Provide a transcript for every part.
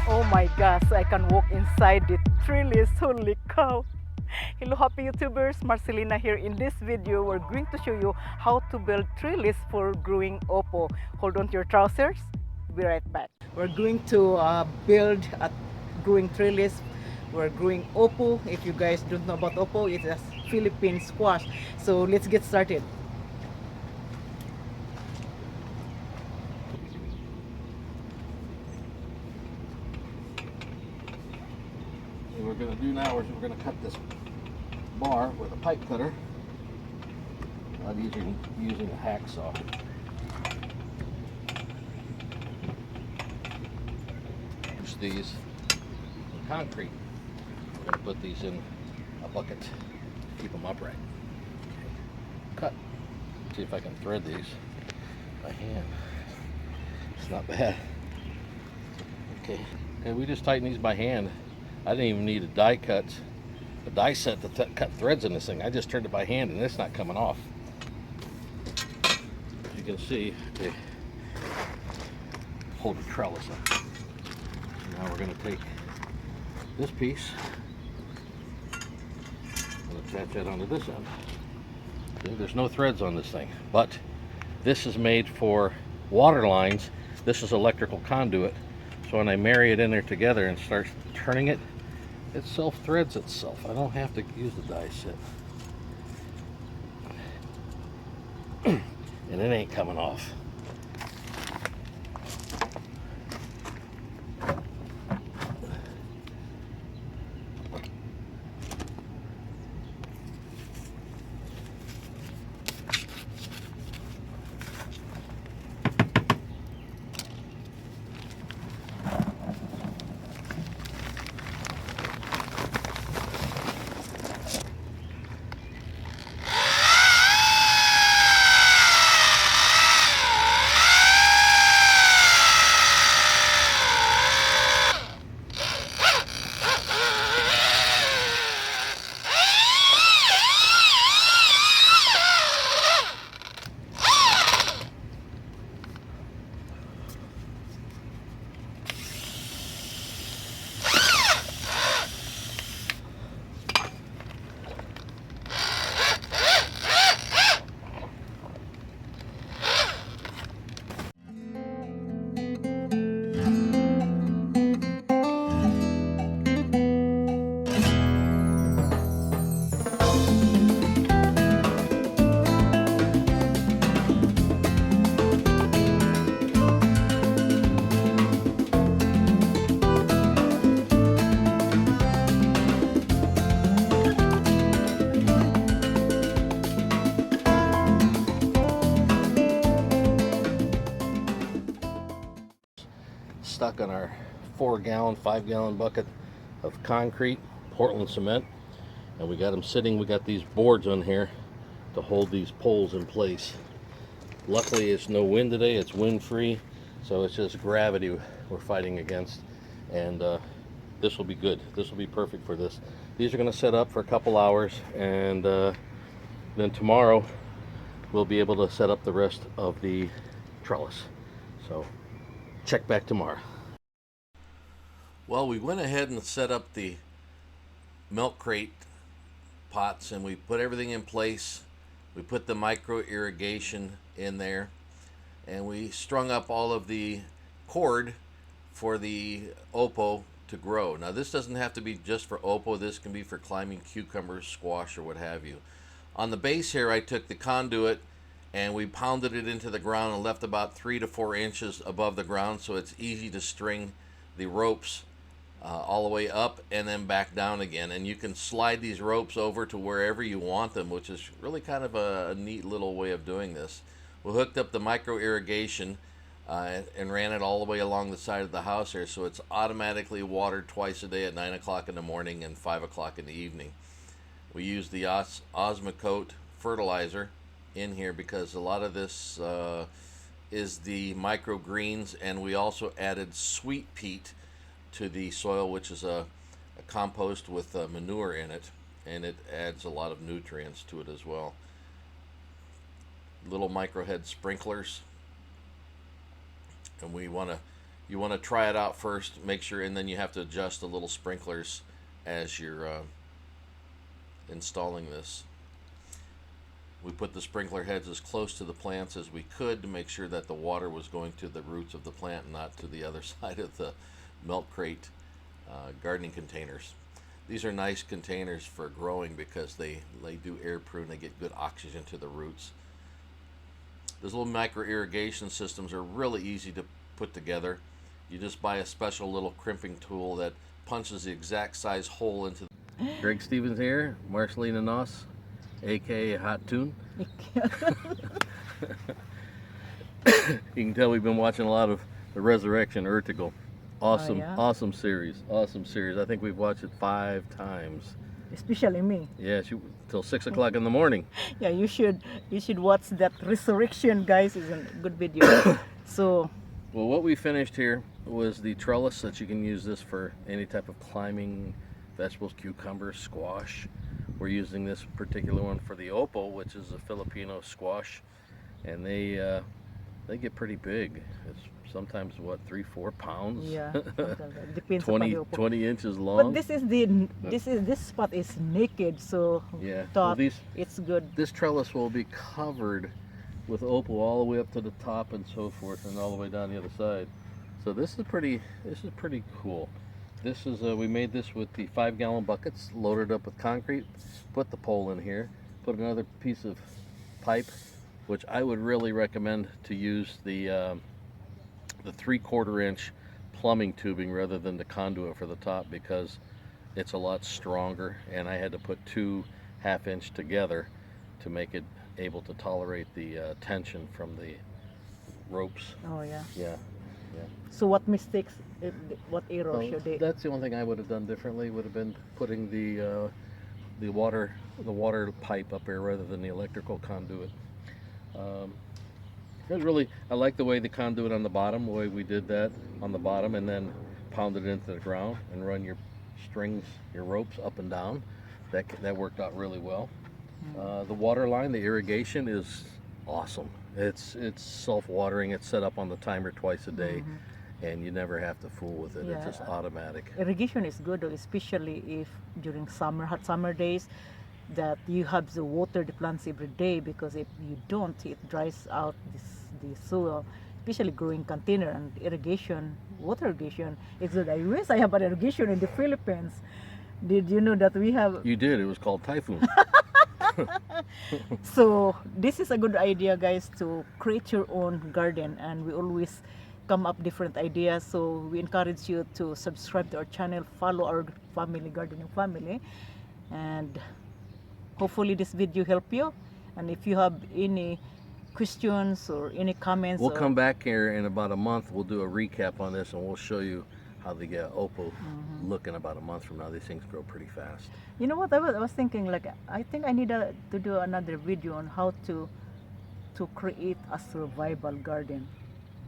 Oh my gosh, I can walk inside the trellis. Holy cow! Hello happy YouTubers, Marcelina here. In this video, we're going to show you how to build trellis for growing oppo. Hold on to your trousers. Be right back. We're going to build a growing trellis. We're growing oppo. If you guys don't know about oppo, it's a Philippine squash. So let's get started. What we're going to do now is we're going to cut this bar with a pipe cutter, not using a hacksaw. Use these in concrete. We're going to put these in a bucket to keep them upright. Cut. See if I can thread these by hand. It's not bad. Okay, and we just tighten these by hand. I didn't even need a die set to cut threads in this thing. I just turned it by hand and it's not coming off. As you can see, okay, hold the trellis up. So now we're going to take this piece and attach that onto this end. See, there's no threads on this thing, but this is made for water lines. This is electrical conduit. So when I marry it in there together and start turning it, it self-threads itself. I don't have to use the die set. And it ain't coming off. Stuck on our 4-gallon, 5-gallon bucket of concrete, Portland cement, and we got them sitting. We got these boards on here to hold these poles in place. Luckily, it's no wind today. It's wind free, so it's just gravity we're fighting against, and this will be good. This will be perfect for this. These are going to set up for a couple hours, and then tomorrow we'll be able to set up the rest of the trellis. So check back tomorrow. Well, we went ahead and set up the milk crate pots, and we put everything in place. We put the micro irrigation in there, and we strung up all of the cord for the oppo to grow. Now, this doesn't have to be just for oppo. This can be for climbing cucumbers, squash, or what have you. On the base here, I took the conduit and we pounded it into the ground and left about 3 to 4 inches above the ground, so it's easy to string the ropes all the way up and then back down again. And you can slide these ropes over to wherever you want them, which is really kind of a neat little way of doing this. We hooked up the micro irrigation and ran it all the way along the side of the house here, so it's automatically watered twice a day at 9 o'clock in the morning and 5 o'clock in the evening. We use the Osmocote fertilizer in here because a lot of this is the microgreens, and we also added sweet peat to the soil, which is a compost with manure in it, and it adds a lot of nutrients to it as well. Little microhead sprinklers, and we want to You want to try it out first, make sure, and then you have to adjust the little sprinklers as you're installing this. We put the sprinkler heads as close to the plants as we could to make sure that the water was going to the roots of the plant and not to the other side of the milk crate gardening containers. These are nice containers for growing because they do air prune, they get good oxygen to the roots. Those little micro irrigation systems are really easy to put together. You just buy a special little crimping tool that punches the exact size hole into. Greg Stevens here, Marcelina Noss, aka Hot Tune. You can tell we've been watching a lot of the Resurrection Urtical. Awesome, yeah? awesome series, awesome series. I think we've watched it 5 times. Especially me. Yeah, till 6 o'clock in the morning. Yeah, you should watch that Resurrection, guys. It's a good video. So, well, what we finished here was the trellis that you can use this for any type of climbing, vegetables, cucumbers, squash. We're using this particular one for the opal, which is a Filipino squash, and they get pretty big. It's sometimes what, 3-4 pounds. yeah, depends 20 inches long. But this spot is naked, so yeah, thought well, it's good. this trellis will be covered with opal all the way up to the top and so forth, and all the way down the other side. So this is pretty cool. This is we made this with the 5-gallon buckets, loaded up with concrete, put the pole in here, put another piece of pipe, which I would really recommend to use the 3/4 inch plumbing tubing rather than the conduit for the top, because it's a lot stronger, and I had to put 2 1/2 inch together to make it able to tolerate the tension from the ropes. Oh yeah. Yeah. So what mistakes, what error Well, should they? that's the only thing I would have done differently. Would have been putting the water pipe up there rather than the electrical conduit. It was really, I like the way the conduit on the bottom, the way we did that on the bottom, and then pounded it into the ground and run your strings, your ropes up and down. That worked out really well. The water line, the irrigation is awesome. It's self-watering. It's set up on the timer twice a day, and you never have to fool with it. Yeah. It's just automatic. Irrigation is good, especially if during hot summer days, that you have to water the plants every day, because if you don't, it dries out the soil, especially growing container. And water irrigation is good. I wish I have an irrigation in the Philippines. Did you know that we have? You did. It was called Typhoon. So this is a good idea, guys, to create your own garden, and we always come up different ideas. So we encourage you to subscribe to our channel, follow our gardening family, and hopefully this video help you. And if you have any questions or any comments, We'll come back here in about a month. We'll do a recap on this, and we'll show you how the opal look in about a month from now. These things grow pretty fast. You know what, I was thinking, like, I think I need to do another video on how to create a survival garden.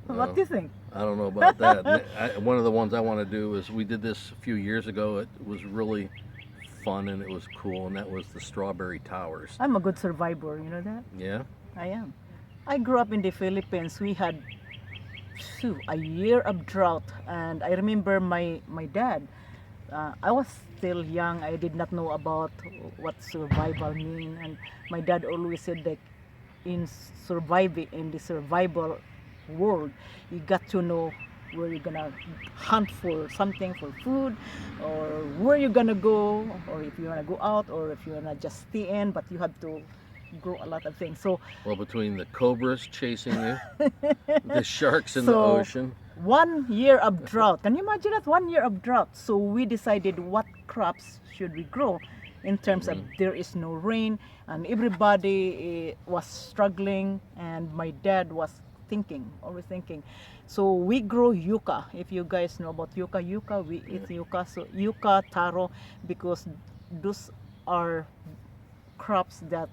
What do you think? I don't know about that. One of the ones I want to do is, we did this a few years ago. It was really fun and it was cool, and that was the strawberry towers. I'm a good survivor, you know that? Yeah? I am. I grew up in the Philippines. We had a year of drought, and I remember my dad, I was still young. I did not know about what survival mean, and my dad always said that in the survival world, you got to know where you're gonna hunt for something, for food, or where you're gonna go, or if you wanna go out, or if you wanna just stay in, but you have to grow a lot of things. So, well, between the cobras chasing you, the sharks in the So, ocean. 1 year of drought. Can you imagine that? 1 year of drought. So we decided what crops should we grow, in terms of there is no rain, and everybody was struggling, and my dad was always thinking. So we grow yucca. If you guys know about yucca, we eat yucca. So yucca, taro, because those are crops that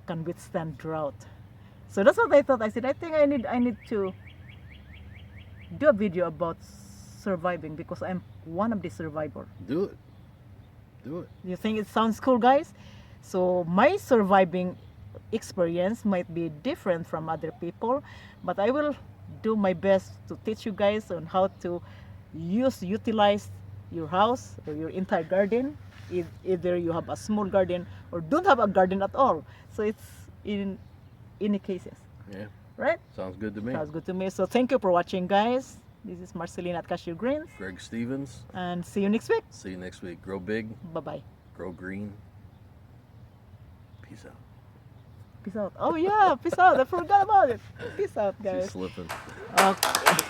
can withstand drought. So that's what I thought. I said, I think I need to do a video about surviving, because I'm one of the survivors. Do it. Do it. You think it sounds cool, guys? So my surviving experience might be different from other people, but I will do my best to teach you guys on how to utilize your house or your entire garden. Either you have a small garden or don't have a garden at all. So it's in any cases, Yeah, right? sounds good to me. Sounds good to me. So thank you for watching, guys. This is Marcelina at Cashew Greens, Greg Stevens. and see you next week. See you next week. Grow big, Bye-bye. grow green. Peace out. Peace out. Oh yeah, peace out. I forgot about it. Peace out, She's guys. slipping. Okay.